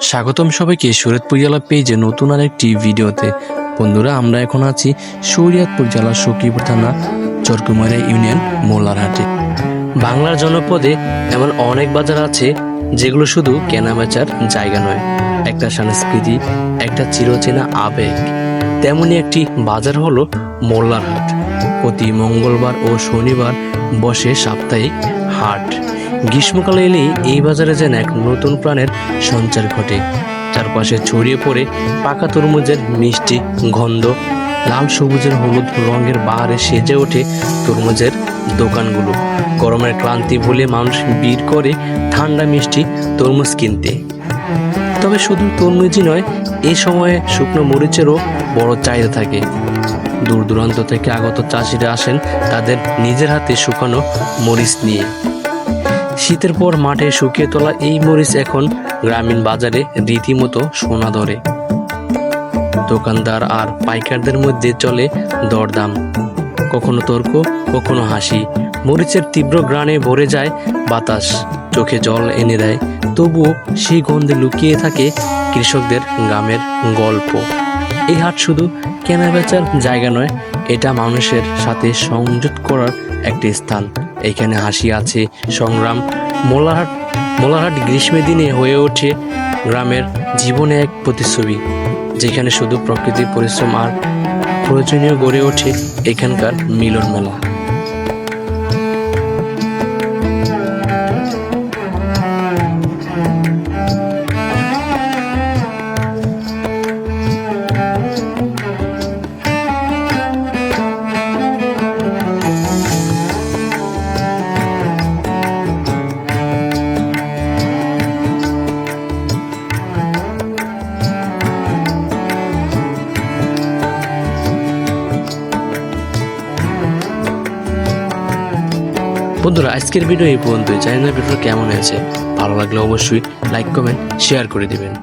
স্বাগতম সবাইকে শরীয়তপুর জেলা পেজে নতুন আরেকটি ভিডিওতে। বন্ধুরা, আমরা এখন আছি শরীয়তপুর জেলার সখীপুর থানা চরকুমারিয়া ইউনিয়ন মোল্লারহাটে। বাংলার জনপদে এমন অনেক বাজার আছে যেগুলো শুধু কেনাবেচার জায়গা নয়, একটা সংস্কৃতি, একটা চিরচেনা আবেগ। তেমনই একটি বাজার হলো মোল্লারহাট। প্রতি মঙ্গলবার ও শনিবার বসে সাপ্তাহিক হাট। গ্রীষ্মকালে এলেই এই বাজারে যেন এক নতুন প্রাণের সঞ্চার ঘটে। চারপাশে ছড়িয়ে পড়ে পাকা তরমুজের মিষ্টি গন্ধ, লাল সবুজের হলুদ রঙের বাহারে সেজে ওঠে তরমুজের দোকানগুলো। গরমের ক্লান্তি ভুলে মানুষ ভিড় করে ঠান্ডা মিষ্টি তরমুজ কিনতে। তবে শুধু তরমুজই নয়, এই সময়ে শুকনো মরিচেরও বড় চাহিদা থাকে। দূর দূরান্ত থেকে আগত চাষিরা আসেন তাদের নিজের হাতে শুকানো মরিচ নিয়ে। শীতের পর মাঠে শুকিয়ে তোলা এই মরিচ এখন গ্রামীণ বাজারে রীতিমতো সোনা ধরে। দোকানদার আর পাইকারদের মধ্যে চলে দরদাম, কখনো তর্ক, কখনো হাসি। মরিচের তীব্র ঘ্রাণে ভরে যায় বাতাস, চোখে জল এনে দেয়। তবুও সেই গন্ধে লুকিয়ে থাকে কৃষকদের গ্রামের গল্প। এই হাট শুধু কেনাবেচার জায়গা নয়, এটা মানুষের সাথে সংযোগ করার একটি স্থান। এখানে হাসি আছে, সংগ্রাম। মোল্লারহাট গ্রীষ্মের দিনে হয়ে ওঠে গ্রামের জীবনে এক প্রতিচ্ছবি, যেখানে শুধু প্রকৃতির পরিশ্রম আর প্রয়োজনীয় গড়ে ওঠে এখানকার মিলন মেলা। বন্ধুরা, আজকের ভিডিও এই পর্যন্তই। জানি না ভিডিওটা কেমন হয়েছে, ভালো লাগলে অবশ্যই লাইক, কমেন্ট, শেয়ার করে দিবেন।